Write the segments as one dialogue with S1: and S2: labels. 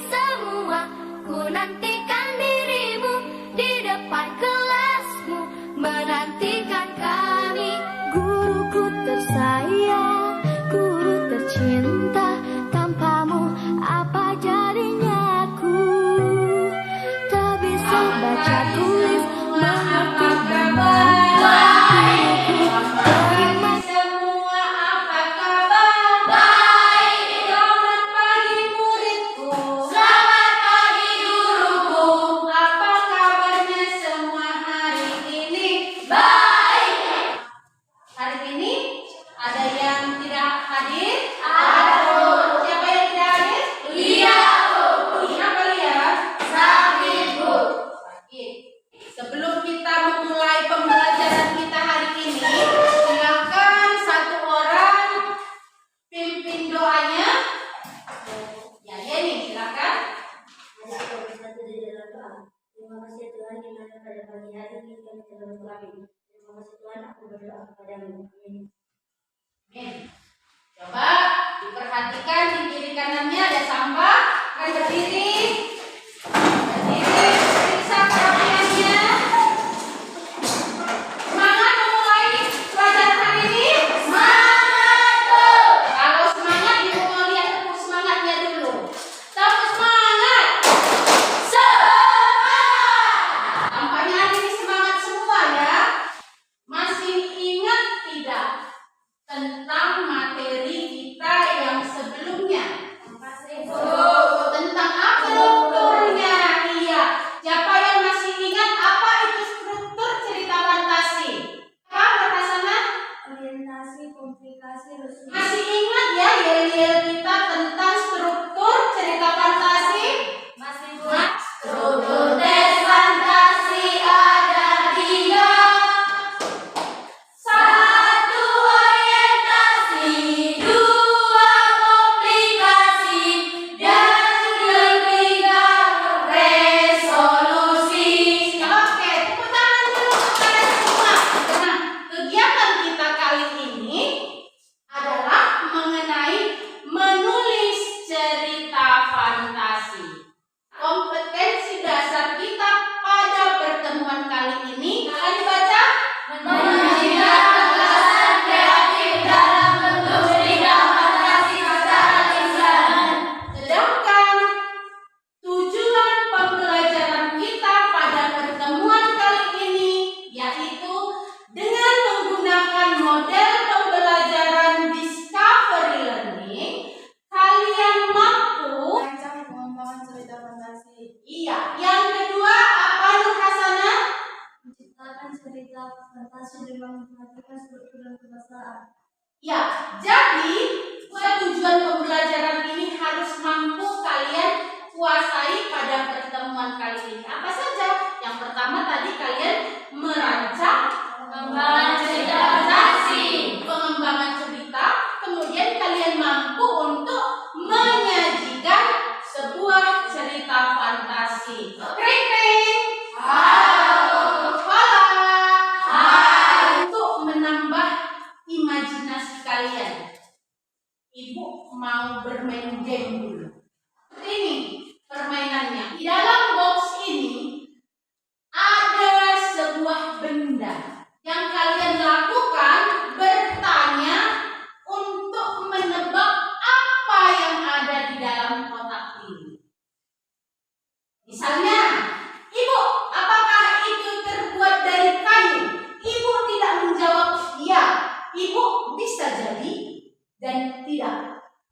S1: semua, ku nantikan dirimu di depan kelasmu, menantikan kami. Guruku tersayang, guru tercinta, tanpamu apa jadinya aku? Tak bisa baca tulis, mengerti dan mengerti. Terima
S2: Semua apa kabar? Baik. Selamat pagi muridku.
S1: Selamat pagi guruku.
S2: Apa kabarnya semua hari ini?
S1: Baik.
S2: Hari ini ada yang tidak hadir?
S1: Ada.
S2: Siapa yang tidak hadir?
S1: Iya, Bu.
S2: Kenapa lihat?
S1: Sakit, Bu.
S2: Sakit. Sebelum kita memulai pembelajaran kita hari ini, silakan satu orang pimpin doanya. Ya, Yeni, silakan.
S3: Terima kasih Tuhan di mana pada pagi hari ini kami telah berkabung. Terima kasih Tuhan, aku berdoa kepadamu. Amin.
S2: Amin. Coba diperhatikan di kiri kanannya ada sampah. Akan berdiri. Berdiri, periksa kerapiannya. Semangat memulai pelajaran hari ini.
S1: Semangat, Bu.
S2: Kalau semangat, ibu mau lihat tepuk semangatnya dulu. Tepuk semangat.
S1: Semangat.
S2: Tampaknya hari ini semangat semua ya. Masih ingat tidak tentang materi kita yang sebelumnya? Tentang apa strukturnya? Iya. Siapa yang masih ingat apa itu struktur cerita fantasi? Apa Rasana?
S3: Orientasi, komplikasi, resolusi.
S2: Masih ingat ya yel-yel kita tentang struktur cerita fantasi?
S1: Masih, Bu.
S2: Mas,
S1: Struktur teks fantasi ada 3. 1. Orientasi, 2. Komplikasi, dan 3. Resolusi.
S2: Oke, tepuk tangan dulu untuk kalian semua. Nah, kegiatan kita kali ini adalah mengenai menulis cerita fantasi. Kompetensi dasar kita pada pertemuan kali ini akan dibaca
S1: Menunjukkan gagasan kreatif dalam bentuk cerita fantasi secara lisan.
S2: Sedangkan tujuan pembelajaran kita pada pertemuan kali ini yaitu dengan menggunakan model pembelajaran discovery learning, kalian mampu.
S3: Merancang pengembangan cerita fantasi.
S2: Iya, yang kedua apa Nur Hasana?
S3: Menciptakan cerita fantasi dengan memperhatikan struktur dan kebahasaan.
S2: Ya, jadi tujuan pembelajaran ini harus mampu kalian kuasai pada pertemuan kali ini. Apa saja? Yang pertama tadi kalian merancang
S1: Pengembangan cerita fantasi.
S2: pengembangan cerita, kemudian kalian mampu untuk menyajikan sebuah cerita fantasi. Kring kring.
S1: Halo.
S2: Hola.
S1: Hai.
S2: Untuk menambah imajinasi kalian, Ibu mau bermain game dulu. Ini permainannya. Di dalam box ini ada sebuah benda yang kalian lakukan bertanya untuk menebak apa yang ada di dalam kotak ini. Misalnya, Ibu, apakah itu terbuat dari kayu? Ibu tidak menjawab iya. Ibu bisa jadi dan tidak.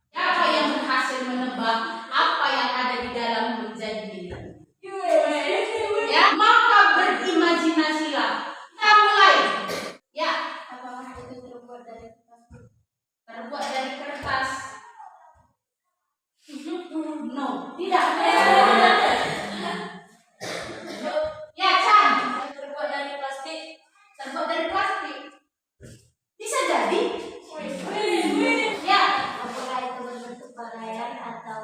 S2: Siapa yang berhasil menebak apa yang ada di dalam menjadi diri? Ya, maka berimajinasilah. Kita mulai. Ya,
S3: Apakah itu terbuat dari kertas?
S2: terbuat dari kertas. No, tidak. Ya, Chan.
S3: Terbuat dari plastik.
S2: Terbuat dari plastik. Bisa jadi. Ya,
S3: Apakah itu berbentuk barayan atau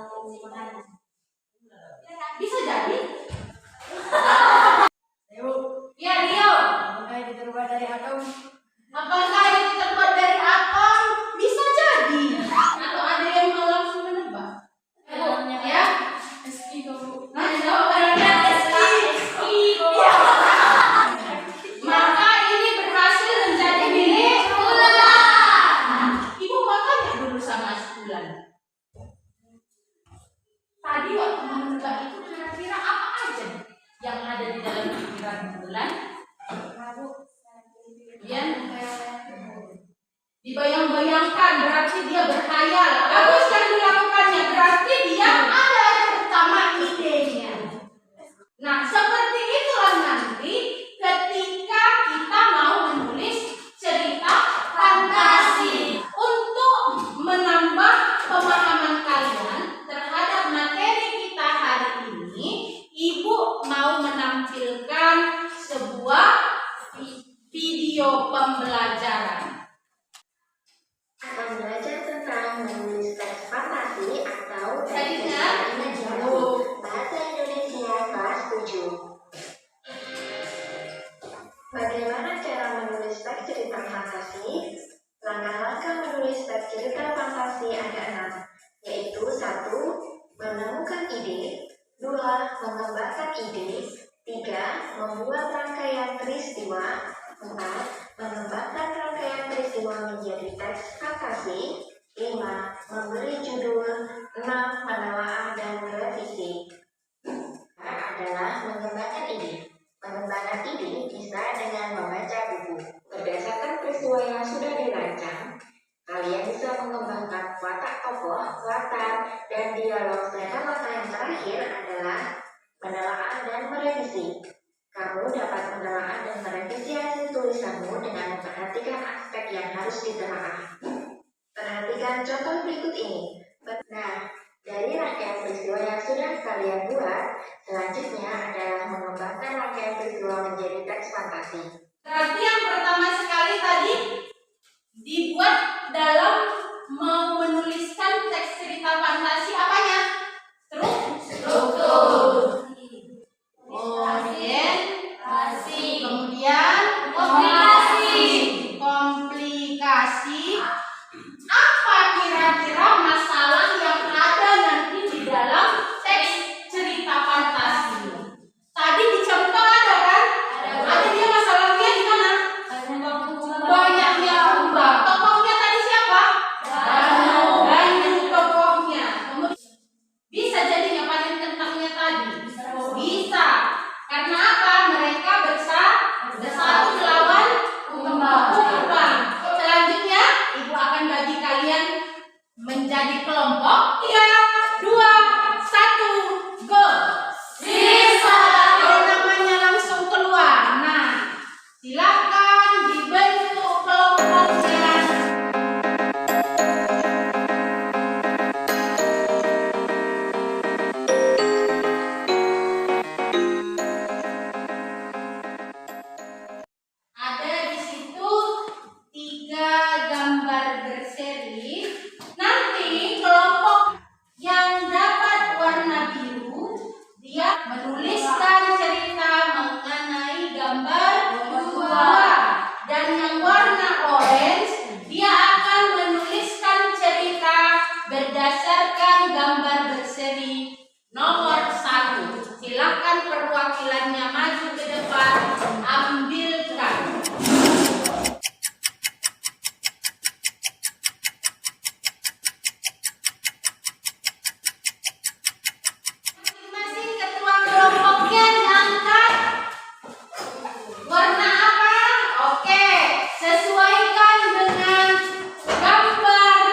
S2: menebak itu kira-kira apa aja yang ada di dalam pikiran bulan? Kemudian dibayang-bayangkan, berarti dia berkhayal. Bagus yang dilakukannya, berarti dia ada pertama idenya. Nah, seperti itulah nanti ketika kita mau menulis cerita fantasi. Untuk menambah pemahaman kalian terhadap materi kita hari ini, Ibu mau menampilkan sebuah video pembelajaran.
S3: Akan belajar tentang menulis teks fantasi atau
S2: Tadi
S3: teks
S2: kan?
S3: bahasa Indonesia kelas 7. Bagaimana cara menulis teks cerita fantasi? Langkah-langkah menulis teks cerita fantasi ada 6, yaitu 1. Menemukan ide, 2. Mengembangkan ide, 3. Membuat rangkaian peristiwa, 4. Mengembangkan rangkaian peristiwa menjadi teks fantasi, 5. Memberi judul, 6. Menelaah dan merevisi. Adalah mengembangkan ide. Mengembangkan ide bisa dengan membaca buku. Berdasarkan peristiwa yang sudah dirancang, kalian bisa mengembangkan watak tokoh, latar, dan dialog. Sedangkan langkah yang terakhir adalah menelaah dan merevisi. Kamu dapat menelaah dan merevisi hasil tulisanmu dengan memperhatikan aspek yang harus ditelaah. Perhatikan contoh berikut ini. Nah, dari rangkaian peristiwa yang sudah kalian buat, selanjutnya adalah mengembangkan rangkaian peristiwa menjadi teks fantasi.
S2: Berarti yang pertama sekali tadi dibuat dalam mau menuliskan teks cerita fantasi apanya? Struktur. Kemudian komplikasi. Apa kira-kira masalah yang ada nanti di dalam teks cerita fantasi? Tadi di contoh ada kan? Ada dia masalahnya di mana? Banyaknya kumbang. Tokohnya tadi siapa? Danu tokohnya. Kemudian bisa jadi ngapain kentangnya tadi? Bisa. Karena apa? Mereka bersatu melawan kumbang. Selanjutnya, Ibu akan bagi kalian menjadi kelompok. 3, 2, 1, go. Bisa. Namanya langsung keluar. Nah, silakan dibentuk kelompoknya. Ada di situ 3 gambar berseri. Nanti kelompok yang dapat warna biru, dia menuliskan cerita mengenai gambar 2. Dan yang warna orange, dia akan menuliskan cerita berdasarkan gambar berseri nomor 1. Silakan perwakilannya maju ke depan, ambilkan. Masing-masing ketua kelompoknya diangkat. Warna apa? Oke, sesuaikan dengan gambar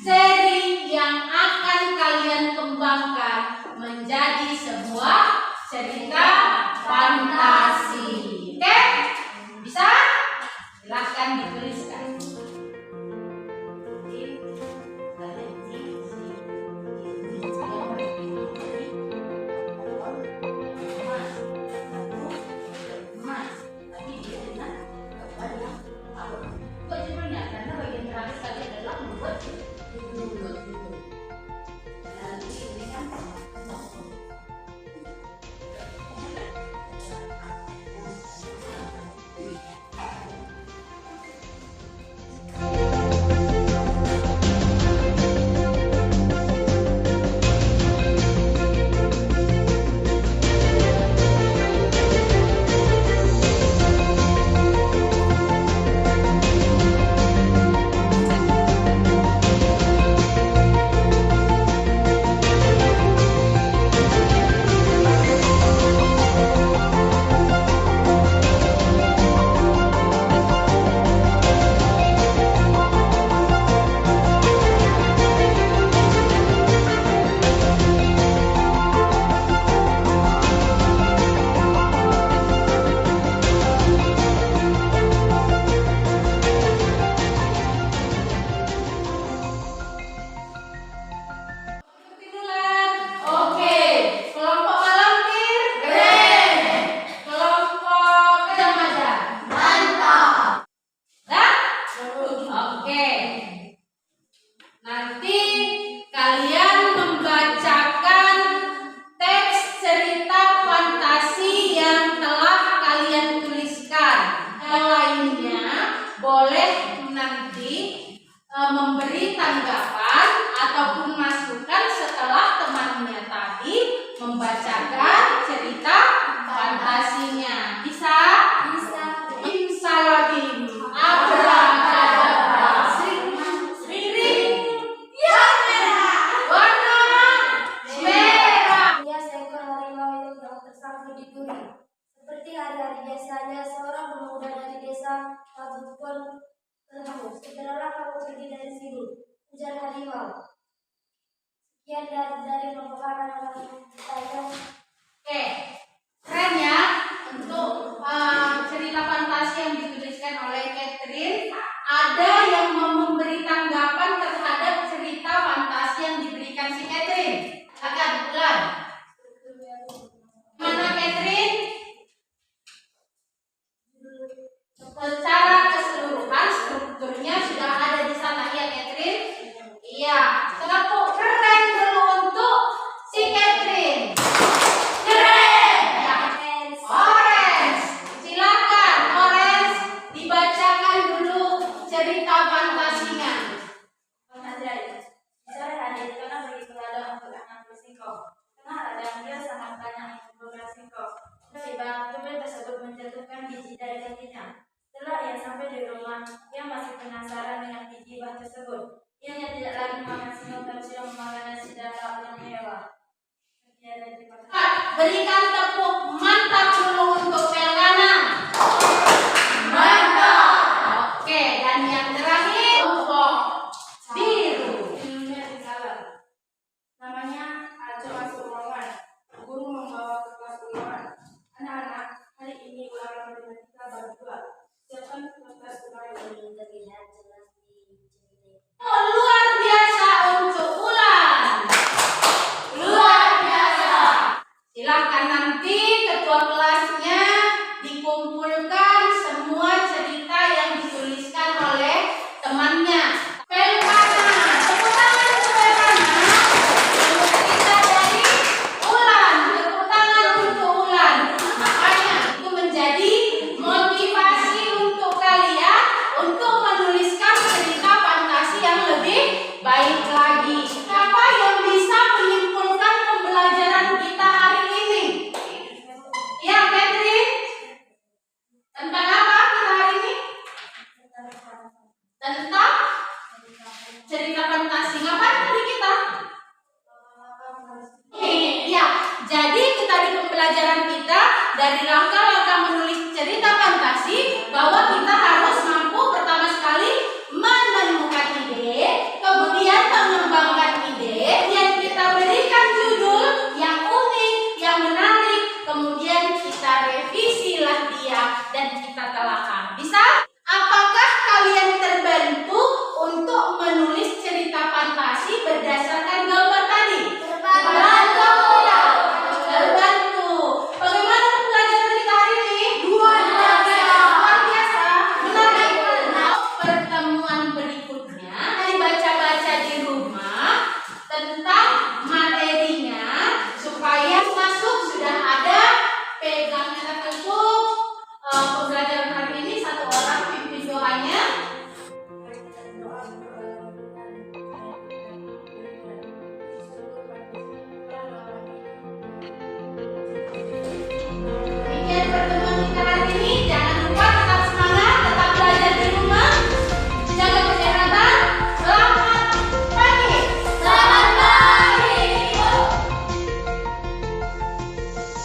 S2: seri yang akan kalian kembangkan menjadi sebuah cerita fantasi. Oke? Bisa? Silahkan dituliskan. Karena bagian terakhir tadi adalah membuat judul. Nanti ini kan membacakan cerita fantasinya. Bisa?
S1: Bisa.
S2: Simsalabim, abrakadabra, sring, yang merah, warna merah.
S1: Dia seekor harimau yang tersangkut di duri. Seperti hari-hari biasanya, seorang pemuda dari desa Pabutkon terhembus. Segeralah kamu pergi dari sini, ujar harimau. Sekian dari pemaparan saya.
S2: Oke, keren ya untuk cerita fantasi yang dituliskan oleh Catherine. Ada yang mau memberi tanggapan terhadap cerita fantasi yang diberikan si Catherine? Silakan, Bulan. Mana Catherine? Secara keseluruhan strukturnya sudah ada di sana ya Catherine? Iya. Tepuk keren dulu untuk si Catherine. Keren. Ya. Orange. Silakan Orange dibacakan dulu cerita fantasinya.
S1: Sore hari di tengah begitu ladang untuk anak bersingkong. Tengah ladang dia sangat banyak yang singkong. Tiba tumit tersebut menjatuhkan biji dari kakinya. Setelah ia sampai di rumah, ia masih penasaran dengan biji buah tersebut. Ia tidak lagi makan singkong, tapi sudah memakan nasi dan lauk yang mewah.
S2: Berikan tepuk mantap dulu untuk Pelgana. Mantap. Oke, dan yang terakhir untuk biru.
S1: Minumnya di dalam. Namanya Ajo masuk ruangan. Guru membawa ke kelas ulangan. Anak-anak, hari ini ulangan matematika berdua. Siapkan kertas kemarin ini terlihat jelas di cerita.
S2: Oh, luar biasa untuk Ulan. Luar biasa. Silakan nanti ketua kelasnya dikumpulkan semua cerita yang dituliskan oleh temannya. Pelgana, tepuk tangan untuk Pelgana. Untuk cerita dari Ulan, tepuk tangan untuk Ulan. Makanya itu menjadi motivasi untuk kalian untuk menuliskan cerita fantasi yang lebih baik lagi. Siapa yang bisa menyimpulkan pembelajaran kita hari ini? Ya, Catherine. Tentang apa kita hari ini? Tentang cerita fantasi. Ngapain tadi kita? Ya, jadi kita di pembelajaran kita dari langkah-langkah menulis cerita fantasi bahwa kita harus mampu pertama sekali menemukan ide, kemudian mengembangkan ide, yang kita berikan judul yang unik, yang menarik, kemudian kita revisilah dia dan kita telaah.